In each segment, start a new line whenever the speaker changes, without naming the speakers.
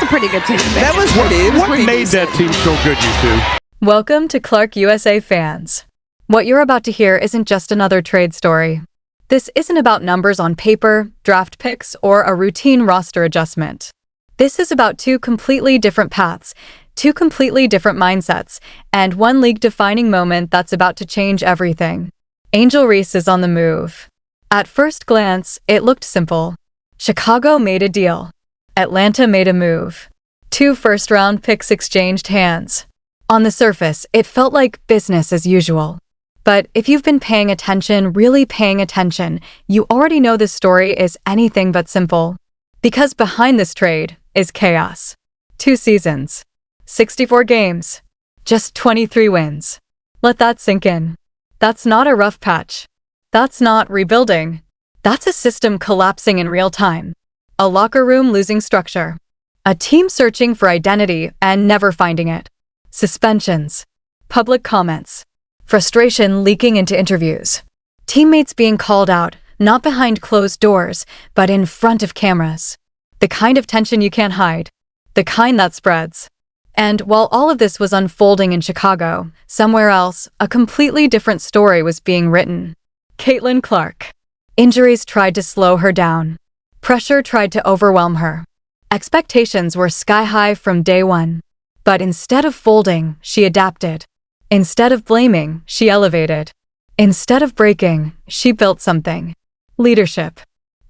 pretty good team.
That was pretty. It was
What
pretty
made
decent.
that team so good, you two?
Welcome to Clark USA fans. What you're about to hear isn't just another trade story. This isn't about numbers on paper, draft picks, or a routine roster adjustment. This is about two completely different paths, two completely different mindsets, and one league-defining moment that's about to change everything. Angel Reese is on the move. At first glance, it looked simple. Chicago made a deal. Atlanta made a move. 2 first-round picks exchanged hands. On the surface, it felt like business as usual. But if you've been paying attention, really paying attention, you already know this story is anything but simple. Because behind this trade is chaos. 2 seasons. 64 games. Just 23 wins. Let that sink in. That's not a rough patch. That's not rebuilding. That's a system collapsing in real time. A locker room losing structure. A team searching for identity and never finding it. Suspensions. Public comments. Frustration leaking into interviews. Teammates being called out, not behind closed doors, but in front of cameras. The kind of tension you can't hide. The kind that spreads. And while all of this was unfolding in Chicago, somewhere else, a completely different story was being written. Caitlin Clark. Injuries tried to slow her down. Pressure tried to overwhelm her. Expectations were sky-high from day one. But instead of folding, she adapted. Instead of blaming, she elevated. Instead of breaking, she built something. Leadership.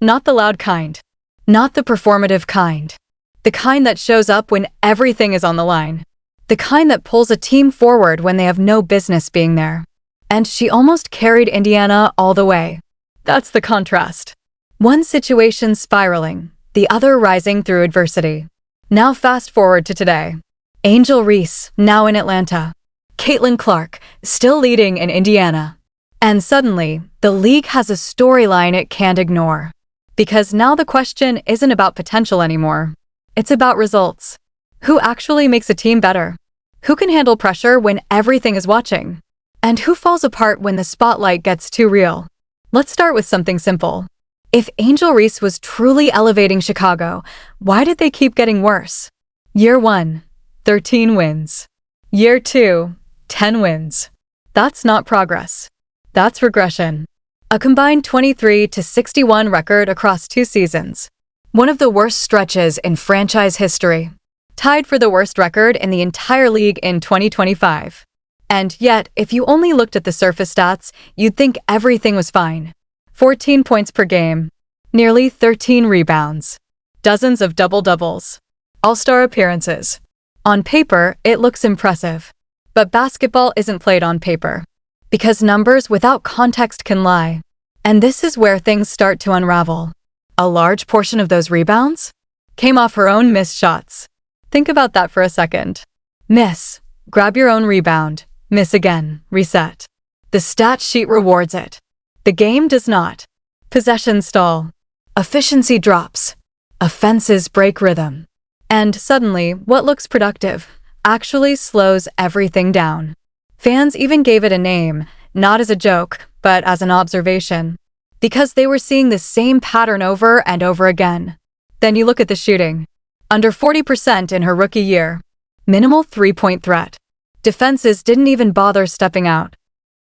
Not the loud kind. Not the performative kind. The kind that shows up when everything is on the line. The kind that pulls a team forward when they have no business being there. And she almost carried Indiana all the way. That's the contrast. One situation spiraling, the other rising through adversity. Now fast forward to today. Angel Reese, now in Atlanta. Caitlin Clark, still leading in Indiana. And suddenly, the league has a storyline it can't ignore. Because now the question isn't about potential anymore. It's about results. Who actually makes a team better? Who can handle pressure when everything is watching? And who falls apart when the spotlight gets too real? Let's start with something simple. If Angel Reese was truly elevating Chicago, why did they keep getting worse? Year 1, 13 wins. Year 2, 10 wins. That's not progress. That's regression. A combined 23-61 record across 2 seasons. One of the worst stretches in franchise history. Tied for the worst record in the entire league in 2025. And yet, if you only looked at the surface stats, you'd think everything was fine. 14 points per game. Nearly 13 rebounds. Dozens of double-doubles. All-star appearances. On paper, it looks impressive. But basketball isn't played on paper. Because numbers without context can lie. And this is where things start to unravel. A large portion of those rebounds came off her own missed shots. Think about that for a second. Miss, grab your own rebound, miss again, reset. The stat sheet rewards it. The game does not. Possessions stall. Efficiency drops. Offenses break rhythm. And suddenly, what looks productive actually slows everything down. Fans even gave it a name, not as a joke, but as an observation. Because they were seeing the same pattern over and over again. Then you look at the shooting. Under 40% in her rookie year. Minimal 3-point threat. Defenses didn't even bother stepping out.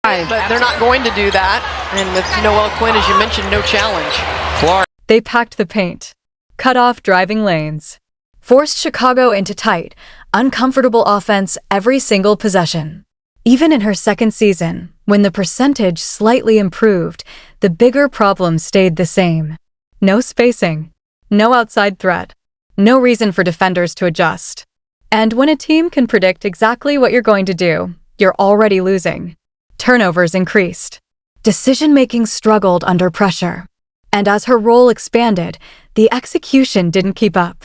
But they're not going to do that. And with Noelle Quinn, as you mentioned, no challenge.
Clark.
They packed the paint. Cut off driving lanes. Forced Chicago into tight, uncomfortable offense every single possession. Even in her second season, when the percentage slightly improved, the bigger problem stayed the same. No spacing. No outside threat. No reason for defenders to adjust. And when a team can predict exactly what you're going to do, you're already losing. Turnovers increased. Decision-making struggled under pressure. And as her role expanded, the execution didn't keep up.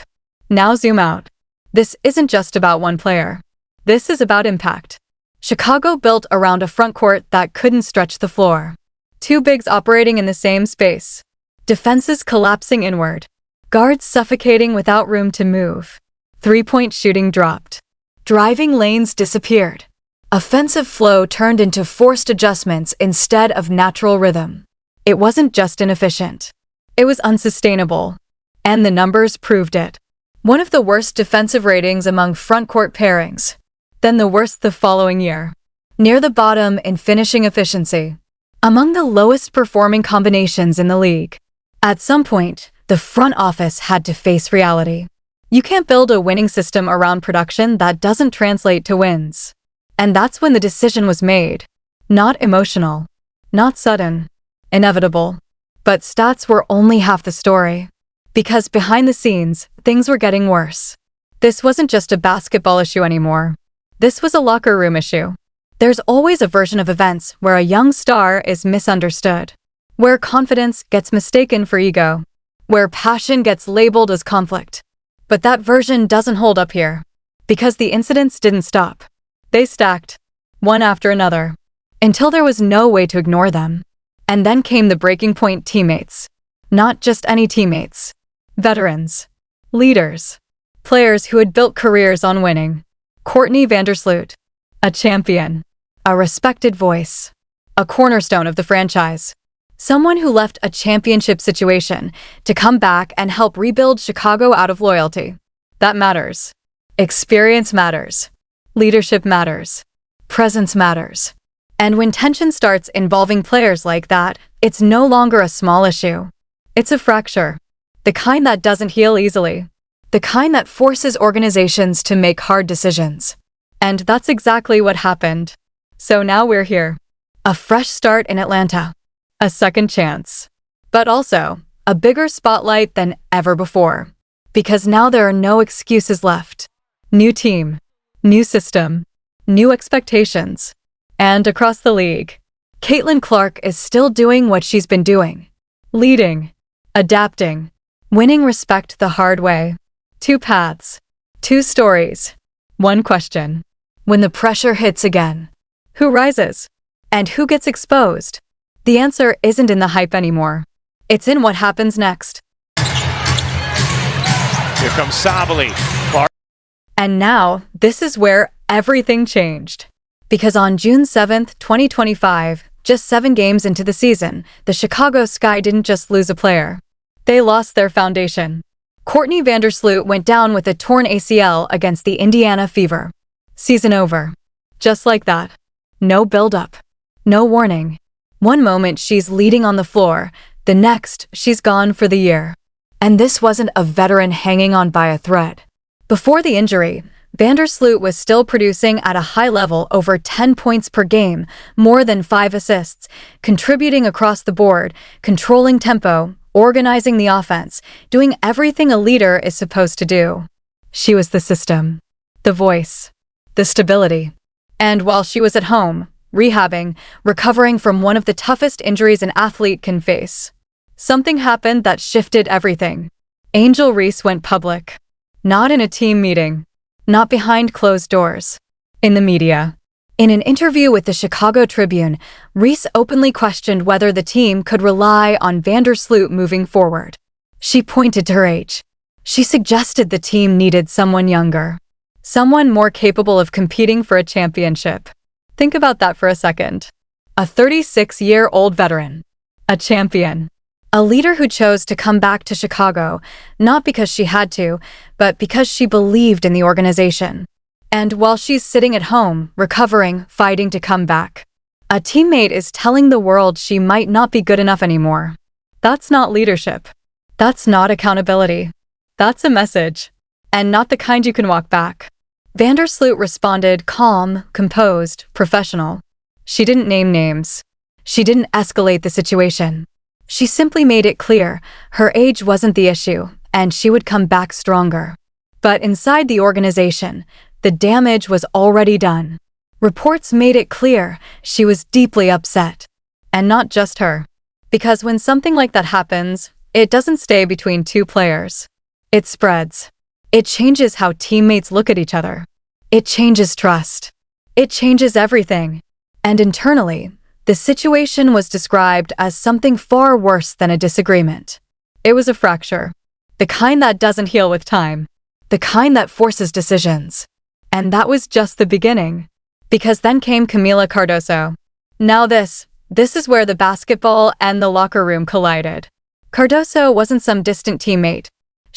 Now zoom out. This isn't just about one player. This is about impact. Chicago built around a frontcourt that couldn't stretch the floor. 2 bigs operating in the same space. Defenses collapsing inward. Guards suffocating without room to move. 3-point shooting dropped. Driving lanes disappeared. Offensive flow turned into forced adjustments instead of natural rhythm. It wasn't just inefficient. It was unsustainable. And the numbers proved it. One of the worst defensive ratings among front-court pairings. Then the worst the following year. Near the bottom in finishing efficiency. Among the lowest performing combinations in the league. At some point, the front office had to face reality. You can't build a winning system around production that doesn't translate to wins. And that's when the decision was made. Not emotional. Not sudden. Inevitable. But stats were only half the story. Because behind the scenes, things were getting worse. This wasn't just a basketball issue anymore. This was a locker room issue. There's always a version of events where a young star is misunderstood. Where confidence gets mistaken for ego. Where passion gets labeled as conflict. But that version doesn't hold up here. Because the incidents didn't stop. They stacked. One after another. Until there was no way to ignore them. And then came the breaking point teammates. Not just any teammates. Veterans. Leaders. Players who had built careers on winning. Courtney Vandersloot. A champion. A respected voice. A cornerstone of the franchise. Someone who left a championship situation to come back and help rebuild Chicago out of loyalty. That matters. Experience matters. Leadership matters. Presence matters. And when tension starts involving players like that, it's no longer a small issue. It's a fracture. The kind that doesn't heal easily. The kind that forces organizations to make hard decisions. And that's exactly what happened. So now we're here. A fresh start in Atlanta. A second chance. But also, a bigger spotlight than ever before. Because now there are no excuses left. New team. New system. New expectations. And across the league, Caitlin Clark is still doing what she's been doing. Leading. Adapting. Winning respect the hard way. Two paths. Two stories. One question. When the pressure hits again, who rises? And who gets exposed? The answer isn't in the hype anymore. It's in what happens next.
Here comes Sabali.
And now, this is where everything changed. Because on June 7th, 2025, just 7 games into the season, the Chicago Sky didn't just lose a player. They lost their foundation. Courtney Vandersloot went down with a torn ACL against the Indiana Fever. Season over. Just like that. No build-up. No warning. One moment she's leading on the floor, the next she's gone for the year. And this wasn't a veteran hanging on by a thread. Before the injury, Vandersloot was still producing at a high level over 10 points per game, more than 5 assists, contributing across the board, controlling tempo, organizing the offense, doing everything a leader is supposed to do. She was the system, the voice, the stability. And while she was at home, rehabbing, recovering from one of the toughest injuries an athlete can face, something happened that shifted everything. Angel Reese went public. Not in a team meeting. Not behind closed doors. In the media. In an interview with the Chicago Tribune, Reese openly questioned whether the team could rely on Vandersloot moving forward. She pointed to her age. She suggested the team needed someone younger. Someone more capable of competing for a championship. Think about that for a second. A 36-year-old veteran. A champion. A leader who chose to come back to Chicago, not because she had to, but because she believed in the organization. And while she's sitting at home, recovering, fighting to come back, a teammate is telling the world she might not be good enough anymore. That's not leadership. That's not accountability. That's a message. And not the kind you can walk back. Vandersloot responded calm, composed, professional. She didn't name names. She didn't escalate the situation. She simply made it clear her age wasn't the issue, and she would come back stronger. But inside the organization, the damage was already done. Reports made it clear she was deeply upset. And not just her. Because when something like that happens, it doesn't stay between two players. It spreads. It changes how teammates look at each other. It changes trust. It changes everything. And internally, the situation was described as something far worse than a disagreement. It was a fracture. The kind that doesn't heal with time. The kind that forces decisions. And that was just the beginning. Because then came Camila Cardoso. Now this is where the basketball and the locker room collided. Cardoso wasn't some distant teammate.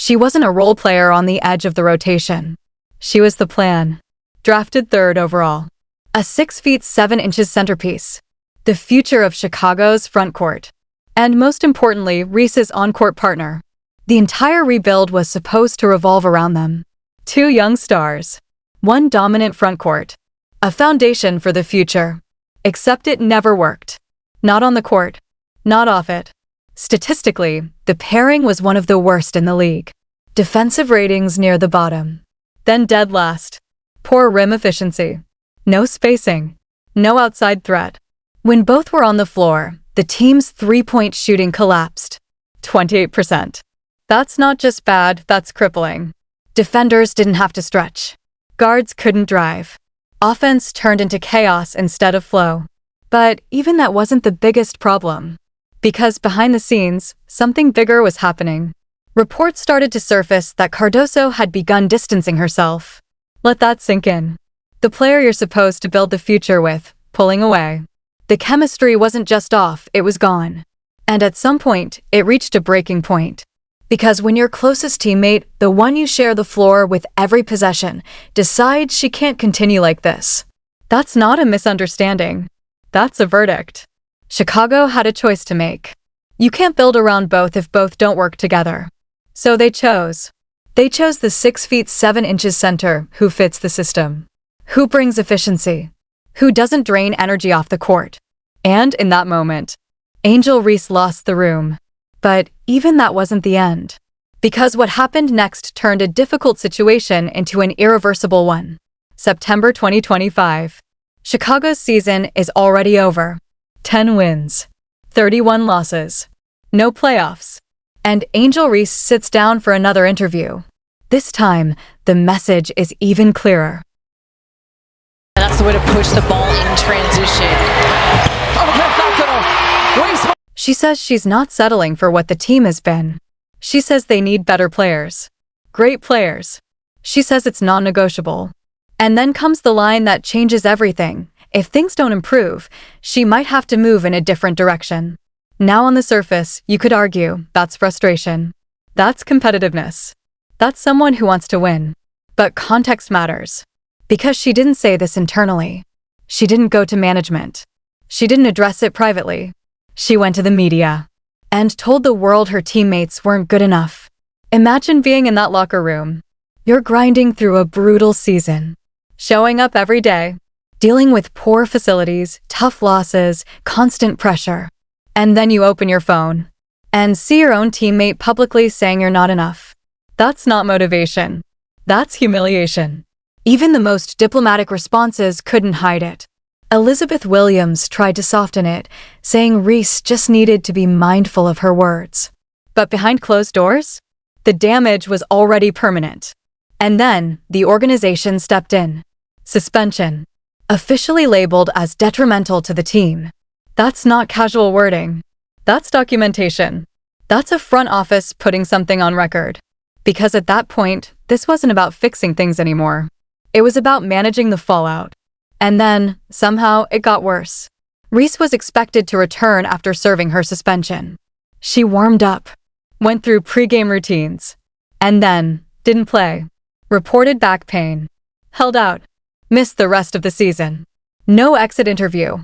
She wasn't a role player on the edge of the rotation. She was the plan. Drafted 3rd overall. A 6 feet 7 inches centerpiece. The future of Chicago's front court. And most importantly, Reese's on-court partner. The entire rebuild was supposed to revolve around them. 2 young stars. 1 dominant front court. A foundation for the future. Except it never worked. Not on the court. Not off it. Statistically, the pairing was one of the worst in the league. Defensive ratings near the bottom. Then dead last. Poor rim efficiency. No spacing. No outside threat. When both were on the floor, the team's three-point shooting collapsed. 28%. That's not just bad, that's crippling. Defenders didn't have to stretch. Guards couldn't drive. Offense turned into chaos instead of flow. But even that wasn't the biggest problem. Because behind the scenes, something bigger was happening. Reports started to surface that Cardoso had begun distancing herself. Let that sink in. The player you're supposed to build the future with, pulling away. The chemistry wasn't just off, it was gone. And at some point, it reached a breaking point. Because when your closest teammate, the one you share the floor with every possession, decides she can't continue like this, that's not a misunderstanding. That's a verdict. Chicago had a choice to make. You can't build around both if both don't work together. So they chose. They chose the 6 feet 7 inches center who fits the system. Who brings efficiency. Who doesn't drain energy off the court. And in that moment, Angel Reese lost the room. But even that wasn't the end. Because what happened next turned a difficult situation into an irreversible one. September 2025. Chicago's season is already over. 10 wins. 31 losses. No playoffs. And Angel Reese sits down for another interview. This time, the message is even clearer.
That's the way to push the ball in transition. Oh, that's not gonna waste.
She says she's not settling for what the team has been. She says they need better players. Great players. She says it's non-negotiable. And then comes the line that changes everything. If things don't improve, she might have to move in a different direction. Now on the surface, you could argue that's frustration. That's competitiveness. That's someone who wants to win. But context matters. Because she didn't say this internally. She didn't go to management. She didn't address it privately. She went to the media and told the world her teammates weren't good enough. Imagine being in that locker room. You're grinding through a brutal season. Showing up every day. Dealing with poor facilities, tough losses, constant pressure. And then you open your phone and see your own teammate publicly saying you're not enough. That's not motivation. That's humiliation. Even the most diplomatic responses couldn't hide it. Elizabeth Williams tried to soften it, saying Reese just needed to be mindful of her words. But behind closed doors, the damage was already permanent. And then, the organization stepped in. Suspension. Officially labeled as detrimental to the team. That's not casual wording. That's documentation. That's a front office putting something on record. Because at that point, this wasn't about fixing things anymore. It was about managing the fallout. And then, somehow, it got worse. Reese was expected to return after serving her suspension. She warmed up, went through pre-game routines, and then didn't play. Reported back pain. Held out. Missed the rest of the season. No exit interview.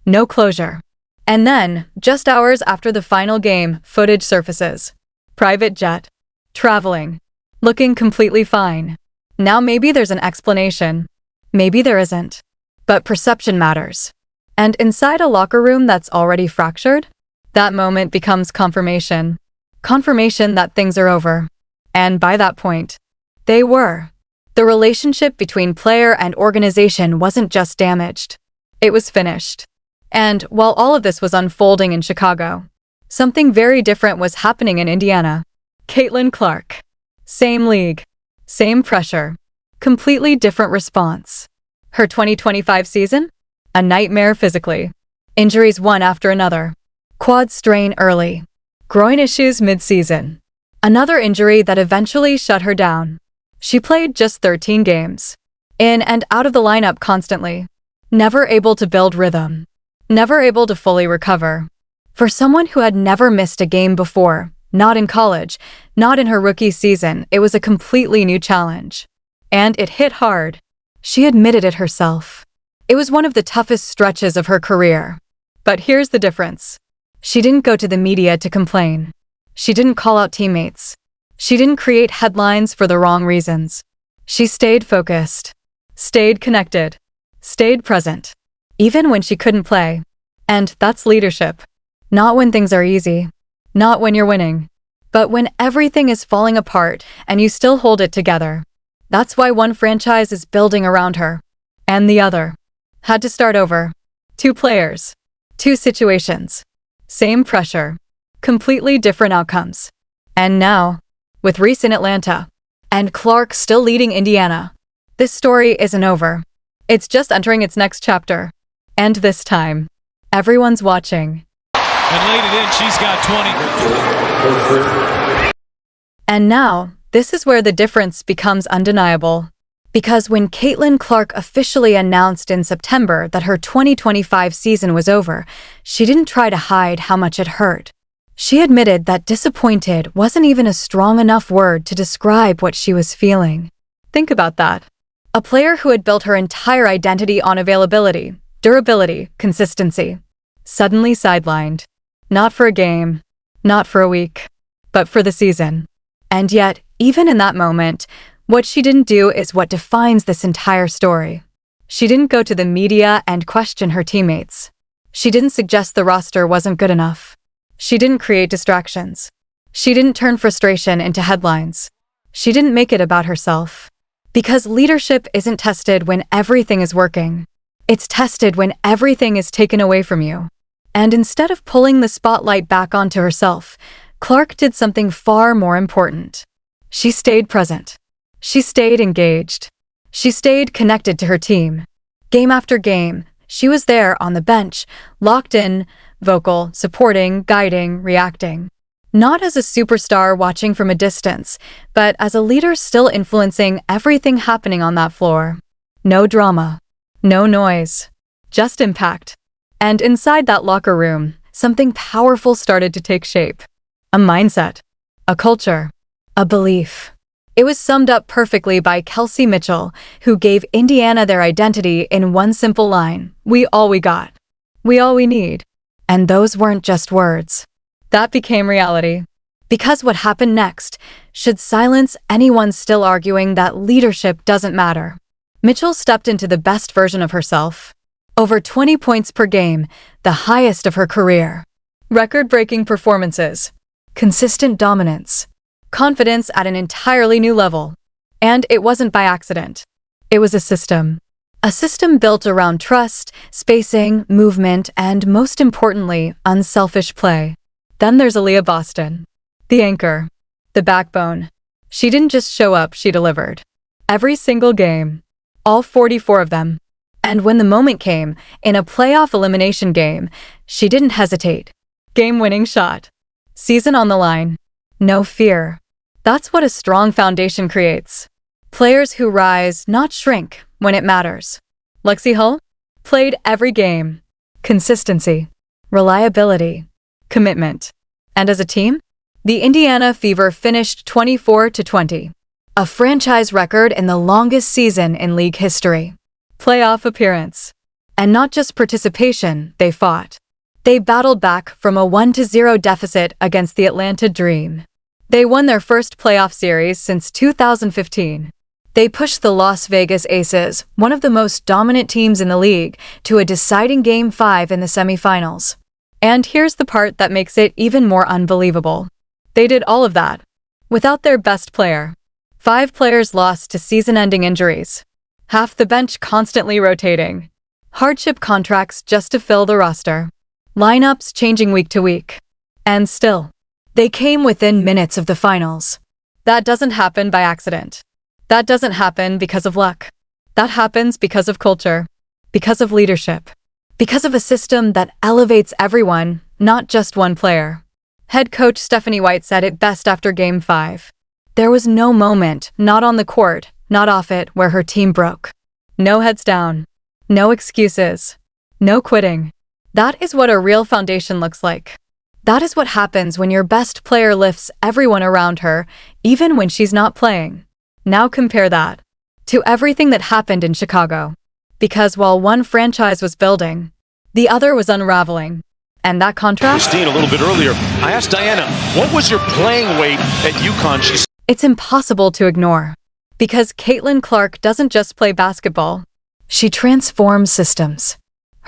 No closure. And then, just hours after the final game, footage surfaces. Private jet. Traveling. Looking completely fine. Now maybe there's an explanation. Maybe there isn't. But perception matters. And inside a locker room that's already fractured, that moment becomes confirmation. Confirmation that things are over. And by that point, they were. The relationship between player and organization wasn't just damaged. It was finished. And while all of this was unfolding in Chicago, something very different was happening in Indiana. Caitlin Clark. Same league. Same pressure. Completely different response. Her 2025 season? A nightmare physically. Injuries one after another. Quad strain early. Groin issues mid-season. Another injury that eventually shut her down. She played just 13 games. In and out of the lineup constantly. Never able to build rhythm. Never able to fully recover. For someone who had never missed a game before, Not in college, not in her rookie season. It was a completely new challenge. And it hit hard. She admitted it herself. It was one of the toughest stretches of her career. But here's the difference. She didn't go to the media to complain. She didn't call out teammates. She didn't create headlines for the wrong reasons. She stayed focused, stayed connected, stayed present, even when she couldn't play. And that's leadership. Not when things are easy, not when you're winning, but when everything is falling apart and you still hold it together. That's why one franchise is building around her, and the other had to start over. Two players, two situations, same pressure, completely different outcomes. And now, with Reese in Atlanta, and Clark still leading Indiana, this story isn't over. It's just entering its next chapter. And this time, everyone's watching.
And laid it in, she's got 20.
And now, this is where the difference becomes undeniable. Because when Caitlin Clark officially announced in September that her 2025 season was over, she didn't try to hide how much it hurt. She admitted that disappointed wasn't even a strong enough word to describe what she was feeling. Think about that. A player who had built her entire identity on availability, durability, consistency, suddenly sidelined. Not for a game, not for a week, but for the season. And yet, even in that moment, what she didn't do is what defines this entire story. She didn't go to the media and question her teammates. She didn't suggest the roster wasn't good enough. She didn't create distractions. She didn't turn frustration into headlines. She didn't make it about herself. Because leadership isn't tested when everything is working. It's tested when everything is taken away from you. And instead of pulling the spotlight back onto herself, Clark did something far more important. She stayed present. She stayed engaged. She stayed connected to her team. Game after game, she was there on the bench, locked in, vocal, supporting, guiding, reacting. Not as a superstar watching from a distance, but as a leader still influencing everything happening on that floor. No drama. No noise. Just impact. And inside that locker room, something powerful started to take shape. A mindset. A culture. A belief. It was summed up perfectly by Kelsey Mitchell, who gave Indiana their identity in one simple line: "We all we got. We all we need." And those weren't just words. That became reality. Because what happened next should silence anyone still arguing that leadership doesn't matter. Mitchell stepped into the best version of herself. Over 20 points per game, the highest of her career. Record-breaking performances. Consistent dominance. Confidence at an entirely new level. And it wasn't by accident. It was a system. A system built around trust, spacing, movement, and most importantly, unselfish play. Then there's Aaliyah Boston. The anchor. The backbone. She didn't just show up, she delivered. Every single game. All 44 of them. And when the moment came, in a playoff elimination game, she didn't hesitate. Game-winning shot. Season on the line. No fear. That's what a strong foundation creates. Players who rise, not shrink, when it matters. Lexi Hull? Played every game. Consistency. Reliability. Commitment. And as a team, the Indiana Fever finished 24-20. A franchise record in the longest season in league history. Playoff appearance. And not just participation, they fought. They battled back from a 1-0 deficit against the Atlanta Dream. They won their first playoff series since 2015. They pushed the Las Vegas Aces, one of the most dominant teams in the league, to a deciding Game 5 in the semifinals. And here's the part that makes it even more unbelievable. They did all of that without their best player. 5 players lost to season-ending injuries. Half the bench constantly rotating. Hardship contracts just to fill the roster. Lineups changing week to week. And still, they came within minutes of the finals. That doesn't happen by accident. That doesn't happen because of luck. That happens because of culture. Because of leadership. Because of a system that elevates everyone, not just one player. Head coach Stephanie White said it best after Game 5. There was no moment, not on the court, not off it, where her team broke. No heads down. No excuses. No quitting. That is what a real foundation looks like. That is what happens when your best player lifts everyone around her, even when she's not playing. Now compare that to everything that happened in Chicago. Because while one franchise was building, the other was unraveling. And that contrast?
Christine, a little bit earlier, I asked Diana, what was your playing weight at UConn? She said,
It's impossible to ignore. Because Caitlin Clark doesn't just play basketball. She transforms systems.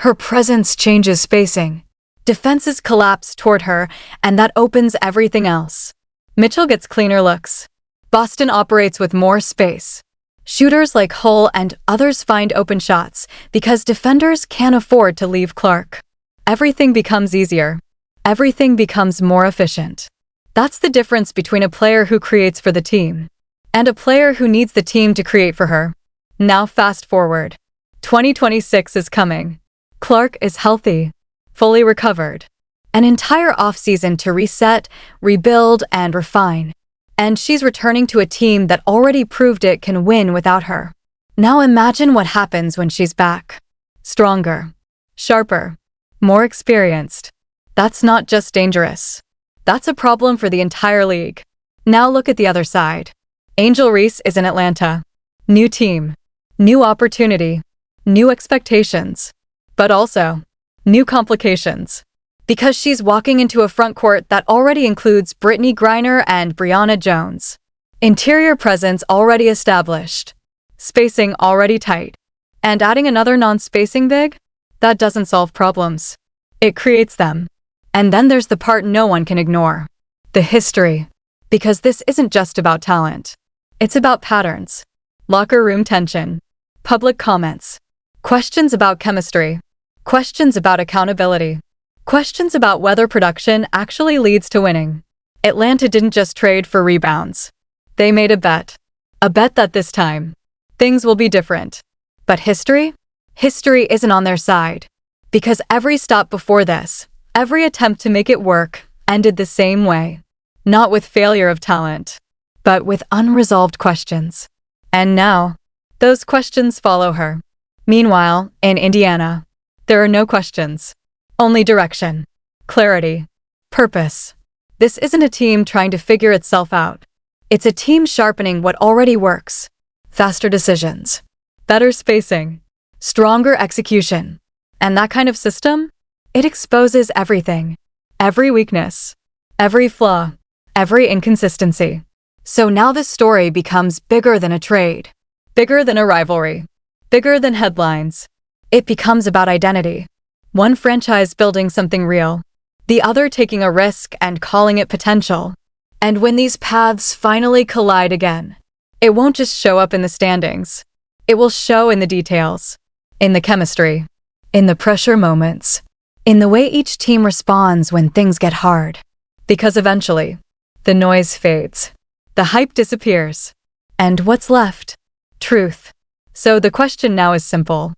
Her presence changes spacing. Defenses collapse toward her, and that opens everything else. Mitchell gets cleaner looks. Boston operates with more space. Shooters like Hull and others find open shots because defenders can't afford to leave Clark. Everything becomes easier. Everything becomes more efficient. That's the difference between a player who creates for the team and a player who needs the team to create for her. Now fast forward. 2026 is coming. Clark is healthy, fully recovered. An entire offseason to reset, rebuild, and refine. And she's returning to a team that already proved it can win without her. Now imagine what happens when she's back. Stronger, sharper, more experienced. That's not just dangerous. That's a problem for the entire league. Now look at the other side. Angel Reese is in Atlanta. New team, new opportunity, new expectations, but also new complications. Because she's walking into a front court that already includes Brittany Griner and Brianna Jones. Interior presence already established. Spacing already tight. And adding another non-spacing big? That doesn't solve problems. It creates them. And then there's the part no one can ignore. The history. Because this isn't just about talent. It's about patterns. Locker room tension. Public comments. Questions about chemistry. Questions about accountability. Questions about whether production actually leads to winning. Atlanta didn't just trade for rebounds. They made a bet. A bet that this time, things will be different. But history? History isn't on their side. Because every stop before this, every attempt to make it work, ended the same way. Not with failure of talent, but with unresolved questions. And now, those questions follow her. Meanwhile, in Indiana, there are no questions. Only direction, clarity, purpose. This isn't a team trying to figure itself out. It's a team sharpening what already works. Faster decisions, better spacing, stronger execution. And that kind of system? It exposes everything. Every weakness, every flaw, every inconsistency. So now this story becomes bigger than a trade, bigger than a rivalry, bigger than headlines. It becomes about identity. One franchise building something real, the other taking a risk and calling it potential. And when these paths finally collide again, it won't just show up in the standings. It will show in the details, in the chemistry, in the pressure moments, in the way each team responds when things get hard. Because eventually, the noise fades, the hype disappears, and what's left? Truth. So the question now is simple.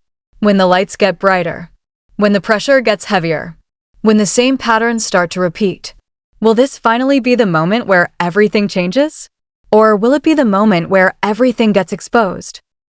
When the lights get brighter, when the pressure gets heavier, when the same patterns start to repeat, will this finally be the moment where everything changes? Or will it be the moment where everything gets exposed?